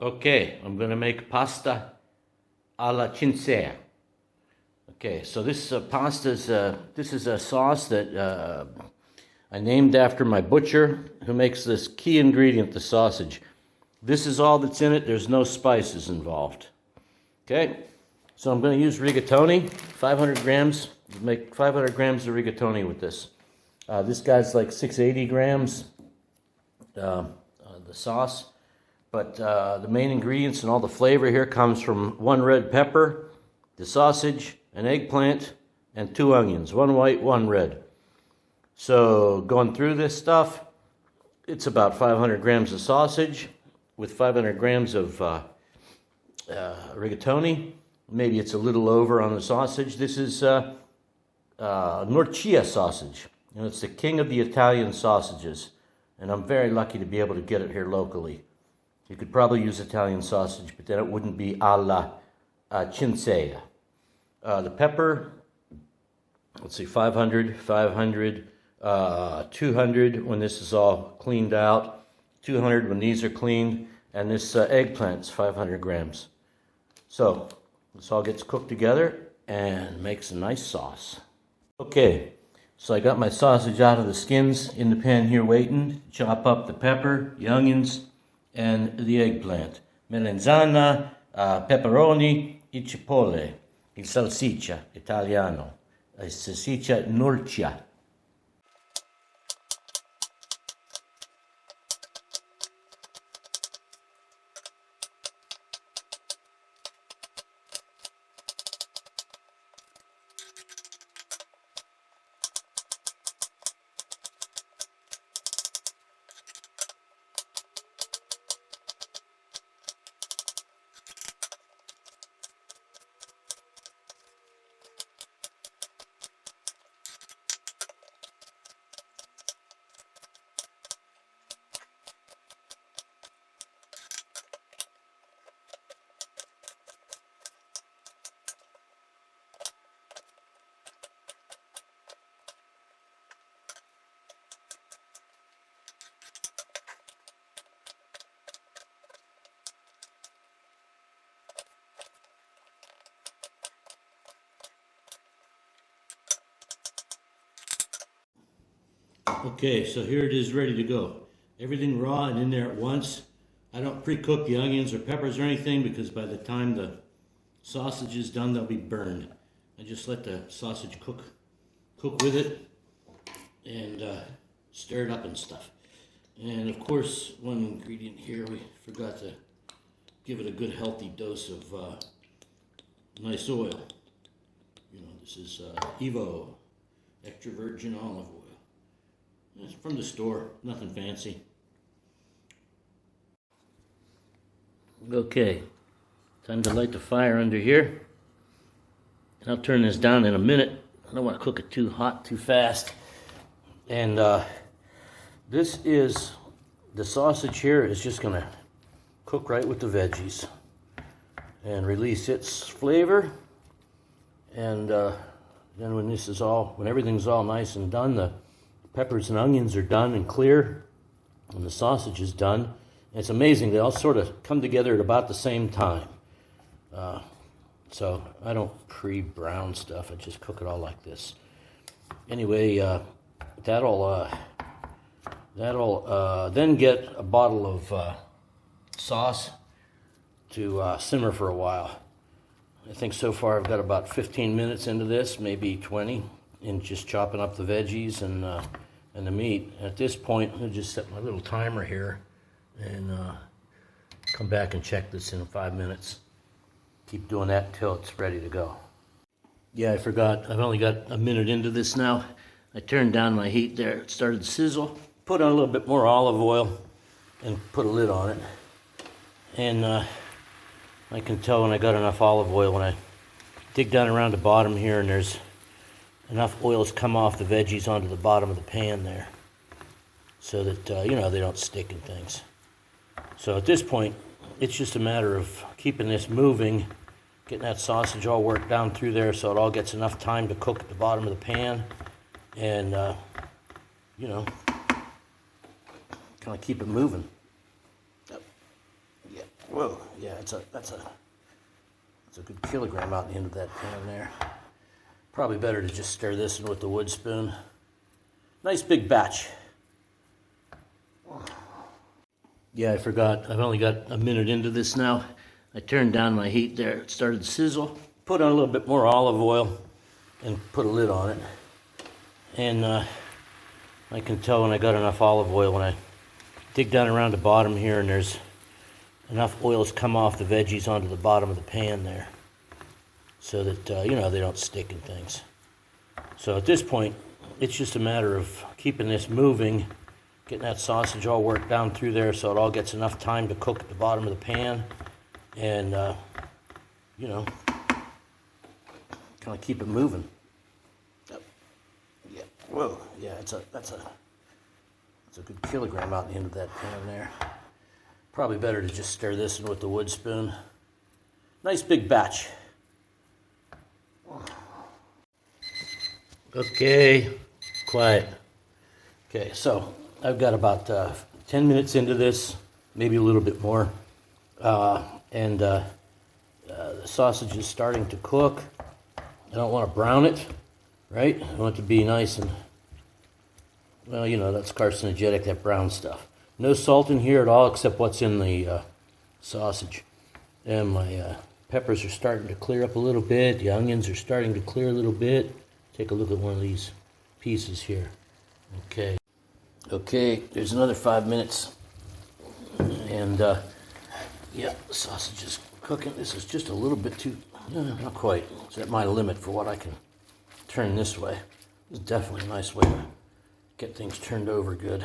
Okay, I'm gonna make pasta alla Cintzia. Okay, so this this is a sauce that I named after my butcher who makes this key ingredient, the sausage. This is all that's in it. There's no spices involved. Okay, so I'm going to use rigatoni, 500 grams. Make 500 grams of rigatoni with this. This guy's like 680 grams, the sauce. But the main ingredients and all the flavor here comes from 1 red pepper, the sausage, an eggplant, and 2 onions, 1 white, 1 red. So going through this stuff, it's about 500 grams of sausage with 500 grams of rigatoni. Maybe it's a little over on the sausage. This is Norcia sausage. You know, it's the king of the Italian sausages, and I'm very lucky to be able to get it here locally. You could probably use Italian sausage, but then it wouldn't be alla Cintzia. The pepper, let's see, 500, 500, 200 when this is all cleaned out, 200 when these are cleaned, and this eggplant's 500 grams. So this all gets cooked together and makes a nice sauce. Okay, so I got my sausage out of the skins in the pan here waiting. Chop up the pepper, the onions, and the eggplant. Melanzana, pepperoni, e cipolle, il salsiccia italiano, salsiccia Norcia. Okay, so here it is ready to go. Everything raw and in there at once. I don't pre-cook the onions or peppers or anything because by the time the sausage is done, they'll be burned. I just let the sausage cook with it and stir it up and stuff. And of course, one ingredient here, we forgot to give it a good healthy dose of nice oil. You know, this is Evo extra virgin olive oil. It's from the store, nothing fancy. Okay, time to light the fire under here. I'll turn this down in a minute. I don't want to cook it too hot, too fast. And this is, the sausage here is just going to cook right with the veggies and release its flavor. And then when everything's all nice and done, the peppers and onions are done and clear, and the sausage is done. It's amazing, they all sort of come together at about the same time. So I don't pre-brown stuff, I just cook it all like this. Anyway, that'll then get a bottle of sauce to simmer for a while. I think so far I've got about 15 minutes into this, maybe 20, in just chopping up the veggies and the meat. At this point, I'll just set my little timer here and come back and check this in 5 minutes. Keep doing that until it's ready to go. Yeah, I forgot. I've only got a minute into this now. I turned down my heat there. It started to sizzle. Put on a little bit more olive oil and put a lid on it. And I can tell when I got enough olive oil when I dig down around the bottom here and there's enough oil has come off the veggies onto the bottom of the pan there so that, you know, they don't stick and things. So at this point, it's just a matter of keeping this moving, getting that sausage all worked down through there so it all gets enough time to cook at the bottom of the pan and, you know, kind of keep it moving. Yeah. Whoa. yeah, that's a good kilogram out into that pan there. Probably better to just stir this in with the wood spoon. Nice big batch. Yeah, I forgot. I've only got a minute into this now. I turned down my heat there. It started to sizzle. Put on a little bit more olive oil and put a lid on it. And I can tell when I got enough olive oil when I dig down around the bottom here and there's enough oil has come off the veggies onto the bottom of the pan there so that, you know, they don't stick and things. So at this point, it's just a matter of keeping this moving, getting that sausage all worked down through there so it all gets enough time to cook at the bottom of the pan and, you know, kind of keep it moving. Yeah, whoa, yeah, that's a good kilogram out into that pan there. Probably better to just stir this in with the wood spoon. Nice big batch. Okay, quiet. Okay, so I've got about 10 minutes into this, maybe a little bit more. And the sausage is starting to cook. I don't want to brown it, right? I want it to be nice and, well, you know, that's carcinogenic, that brown stuff. No salt in here at all except what's in the sausage. And my peppers are starting to clear up a little bit. The onions are starting to clear a little bit. Take a look at one of these pieces here. Okay. Okay, there's another 5 minutes. And, yeah, the sausage is cooking. This is just a little bit too, not quite. It's at my limit for what I can turn this way. It's definitely a nice way to get things turned over good.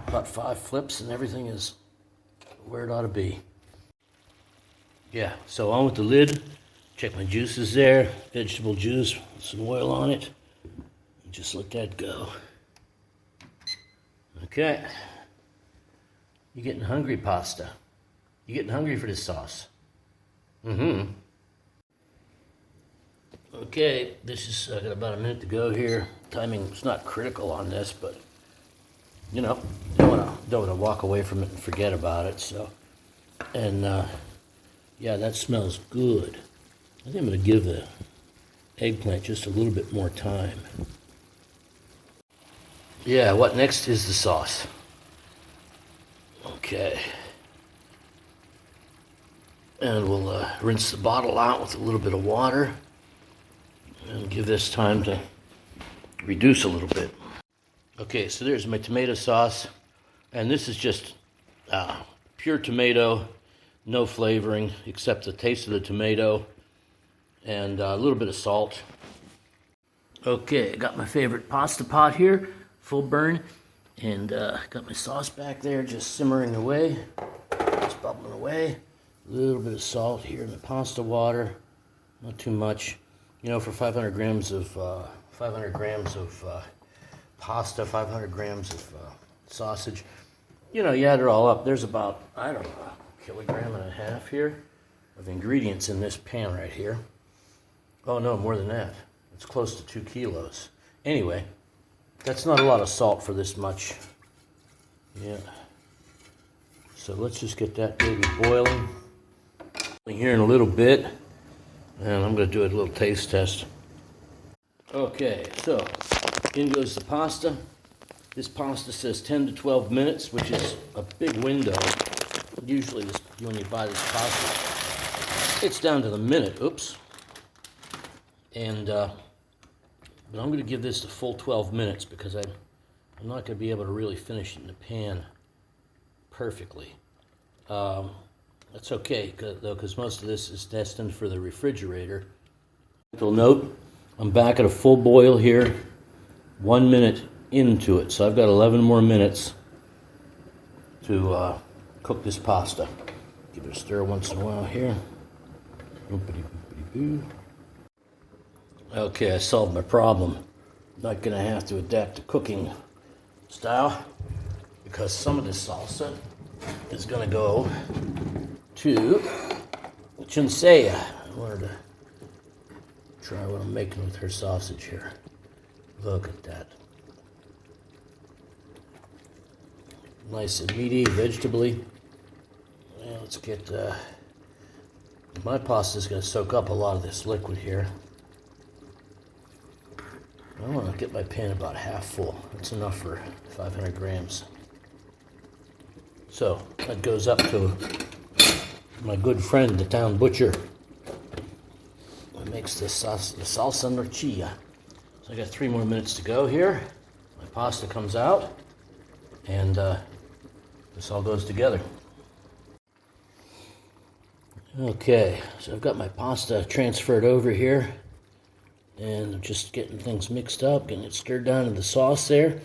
About 5 flips and everything is where it ought to be. Yeah, so on with the lid. Check my juices there. Vegetable juice, some oil on it. Just let that go. Okay. You getting hungry, pasta? You getting hungry for this sauce? Mm-hmm. Okay, this is got about a minute to go here. Timing's not critical on this, but you know, don't want to walk away from it and forget about it. So, and yeah, that smells good. I think I'm going to give the eggplant just a little bit more time. Yeah, what next is the sauce. Okay. And we'll rinse the bottle out with a little bit of water and give this time to reduce a little bit. Okay, so there's my tomato sauce, and this is just pure tomato, no flavoring except the taste of the tomato and a little bit of salt. Okay, I got my favorite pasta pot here, full burn, and got my sauce back there just simmering away, just bubbling away. A little bit of salt here in the pasta water, not too much. You know, for 500 grams of pasta, 500 grams of sausage, you know, you add it all up. There's about, I don't know, a kilogram and a half here of ingredients in this pan right here. Oh no, more than that. It's close to 2 kilos. Anyway, that's not a lot of salt for this much. Yeah. So let's just get that baby boiling. Here in a little bit, and I'm going to do a little taste test. Okay, so in goes the pasta. This pasta says 10 to 12 minutes, which is a big window. Usually when you buy this pasta, it's down to the minute. Oops. And but I'm going to give this the full 12 minutes because I'm not going to be able to really finish it in the pan perfectly. That's okay, though, because most of this is destined for the refrigerator. Little note, I'm back at a full boil here, 1 minute into it. So I've got 11 more minutes to cook this pasta. Give it a stir once in a while here. Okay, I solved my problem. I'm not going to have to adapt the cooking style because some of this salsa is going to go to Cintzia. I wanted to try what I'm making with her sausage here. Look at that. Nice and meaty, vegetably. Well, let's get, my pasta is going to soak up a lot of this liquid here. I want to get my pan about half full. That's enough for 500 grams. So that goes up to my good friend, the town butcher, who makes the salsa norchilla. So I got 3 more minutes to go here. My pasta comes out, and this all goes together. Okay, so I've got my pasta transferred over here, and I'm just getting things mixed up, getting it stirred down in the sauce there.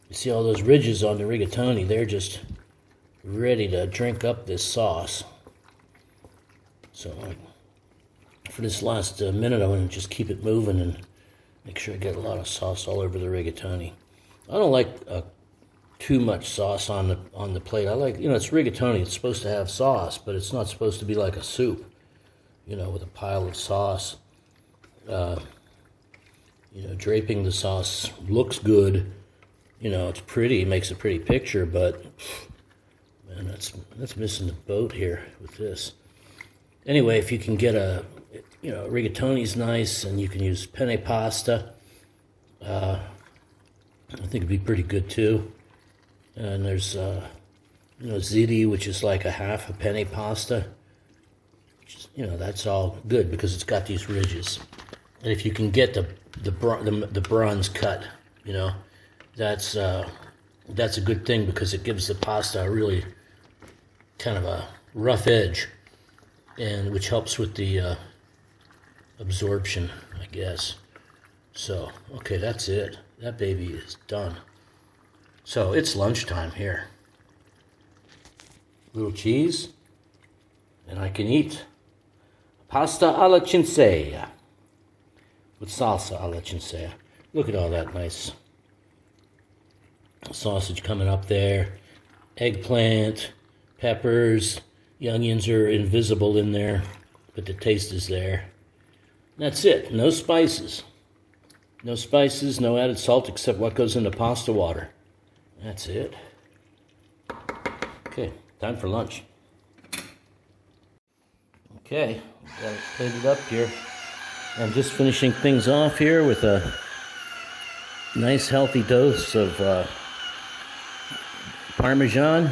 You see all those ridges on the rigatoni, they're just ready to drink up this sauce. So for this last minute, I want to just keep it moving and make sure I get a lot of sauce all over the rigatoni. I don't like too much sauce on the plate. I like, it's rigatoni. It's supposed to have sauce, but it's not supposed to be like a soup, with a pile of sauce. Draping the sauce looks good. It's pretty. It makes a pretty picture, but man, that's missing the boat here with this. Anyway, if you can get rigatoni's nice, and you can use penne pasta. I think it'd be pretty good too. And there's, ziti, which is like a half a penne pasta. That's all good because it's got these ridges. And if you can get the bronze cut, that's a good thing because it gives the pasta a really kind of a rough edge, and which helps with the absorption, I guess. So, okay, that's it. That baby is done. So it's lunchtime here. Little cheese, and I can eat pasta alla Cintzia with salsa alla Cintzia. Look at all that nice sausage coming up there. Eggplant, peppers, the onions are invisible in there, but the taste is there. That's it. No spices. No spices, no added salt except what goes into pasta water. That's it. Okay, time for lunch. Okay, got it plated up here. I'm just finishing things off here with a nice healthy dose of Parmesan.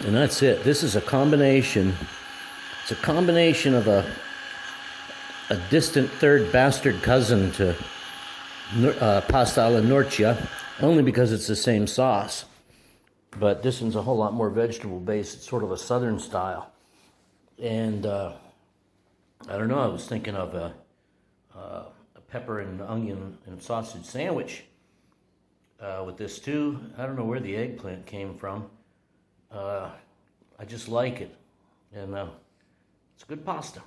And that's it. This is a combination. It's a combination of a distant third bastard cousin to pasta alla norchia, only because it's the same sauce. But this one's a whole lot more vegetable based. It's sort of a southern style. And I don't know, I was thinking of a pepper and onion and sausage sandwich with this too. I don't know where the eggplant came from. I just like it. And it's good pasta.